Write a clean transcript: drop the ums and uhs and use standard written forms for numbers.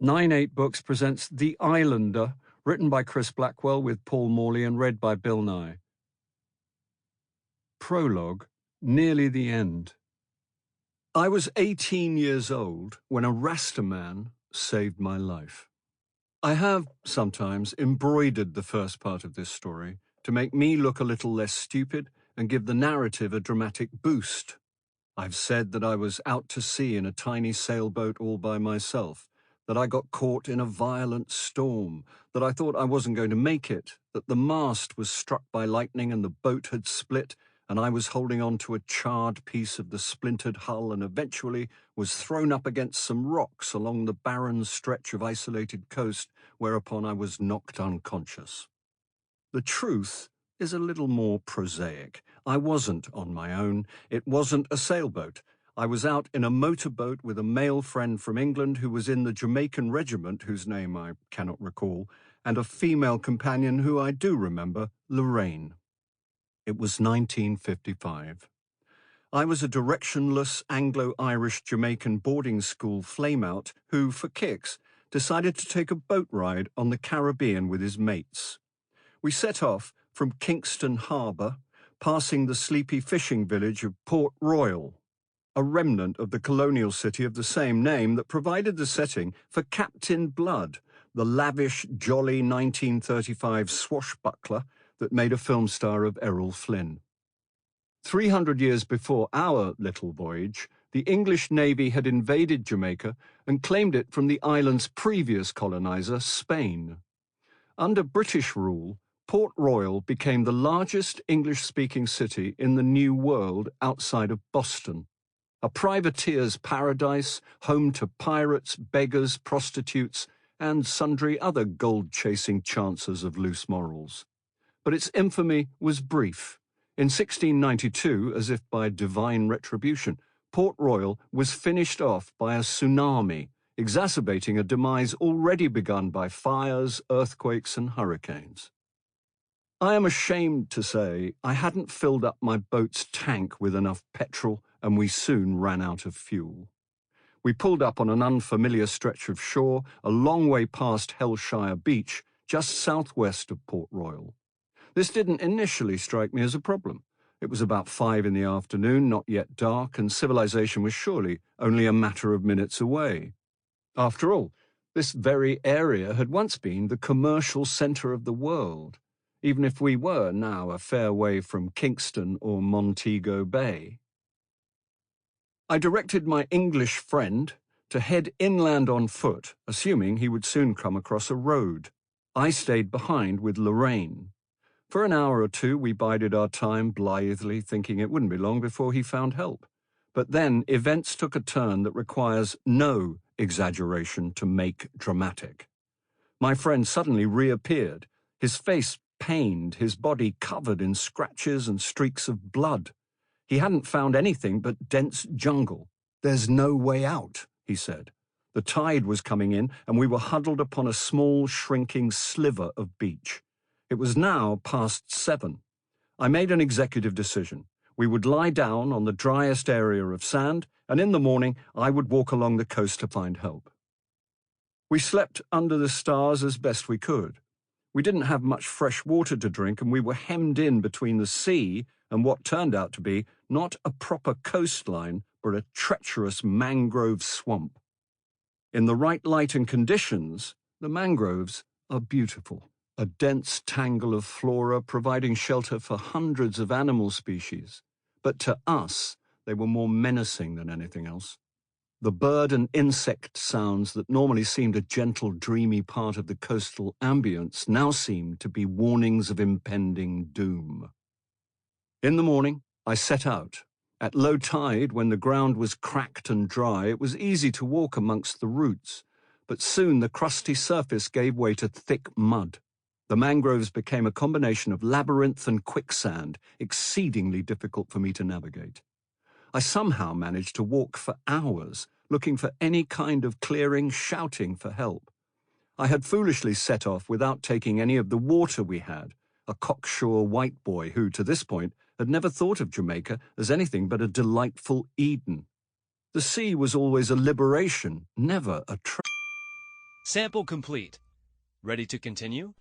98 Books presents The Islander, written by Chris Blackwell with Paul Morley and read by Bill Nighy. Prologue, nearly the end. I was 18 years old when a Rasta man saved my life. I have sometimes embroidered the first part of this story to make me look a little less stupid and give the narrative a dramatic boost. I've said that I was out to sea in a tiny sailboat all by myself, that I got caught in a violent storm, that I thought I wasn't going to make it, that the mast was struck by lightning and the boat had split, and I was holding on to a charred piece of the splintered hull and eventually was thrown up against some rocks along the barren stretch of isolated coast, whereupon I was knocked unconscious. The truth is a little more prosaic. I wasn't on my own. It wasn't a sailboat. I was out in a motorboat with a male friend from England who was in the Jamaican regiment, whose name I cannot recall, and a female companion who I do remember, Lorraine. It was 1955. I was a directionless Anglo-Irish Jamaican boarding school flameout who, for kicks, decided to take a boat ride on the Caribbean with his mates. We set off from Kingston Harbour, passing the sleepy fishing village of Port Royal, a remnant of the colonial city of the same name that provided the setting for Captain Blood, the lavish, jolly 1935 swashbuckler that made a film star of Errol Flynn. 300 years before our little voyage, the English Navy had invaded Jamaica and claimed it from the island's previous colonizer, Spain. Under British rule, Port Royal became the largest English-speaking city in the New World outside of Boston. A privateer's paradise, home to pirates, beggars, prostitutes, and sundry other gold-chasing chances of loose morals. But its infamy was brief. In 1692, as if by divine retribution, Port Royal was finished off by a tsunami, exacerbating a demise already begun by fires, earthquakes, and hurricanes. I am ashamed to say I hadn't filled up my boat's tank with enough petrol, and we soon ran out of fuel. We pulled up on an unfamiliar stretch of shore, a long way past Hellshire Beach, just southwest of Port Royal. This didn't initially strike me as a problem. It was about 5 in the afternoon, not yet dark, and civilization was surely only a matter of minutes away. After all, this very area had once been the commercial centre of the world, even if we were now a fair way from Kingston or Montego Bay. I directed my English friend to head inland on foot, assuming he would soon come across a road. I stayed behind with Lorraine. For an hour or two we bided our time blithely, thinking it wouldn't be long before he found help. But then events took a turn that requires no exaggeration to make dramatic. My friend suddenly reappeared, his face pained, his body covered in scratches and streaks of blood. He hadn't found anything but dense jungle. "There's no way out," he said. The tide was coming in, and we were huddled upon a small, shrinking sliver of beach. It was now past 7. I made an executive decision. We would lie down on the driest area of sand, and in the morning I would walk along the coast to find help. We slept under the stars as best we could. We didn't have much fresh water to drink, and we were hemmed in between the sea and what turned out to be not a proper coastline, but a treacherous mangrove swamp. In the right light and conditions, the mangroves are beautiful. A dense tangle of flora providing shelter for hundreds of animal species. But to us, they were more menacing than anything else. The bird and insect sounds that normally seemed a gentle, dreamy part of the coastal ambience now seemed to be warnings of impending doom. In the morning, I set out. At low tide, when the ground was cracked and dry, it was easy to walk amongst the roots, but soon the crusty surface gave way to thick mud. The mangroves became a combination of labyrinth and quicksand, exceedingly difficult for me to navigate. I somehow managed to walk for hours, looking for any kind of clearing, shouting for help. I had foolishly set off without taking any of the water we had, a cocksure white boy who, to this point, had never thought of Jamaica as anything but a delightful Eden. The sea was always a liberation, never a trap. Sample complete. Ready to continue?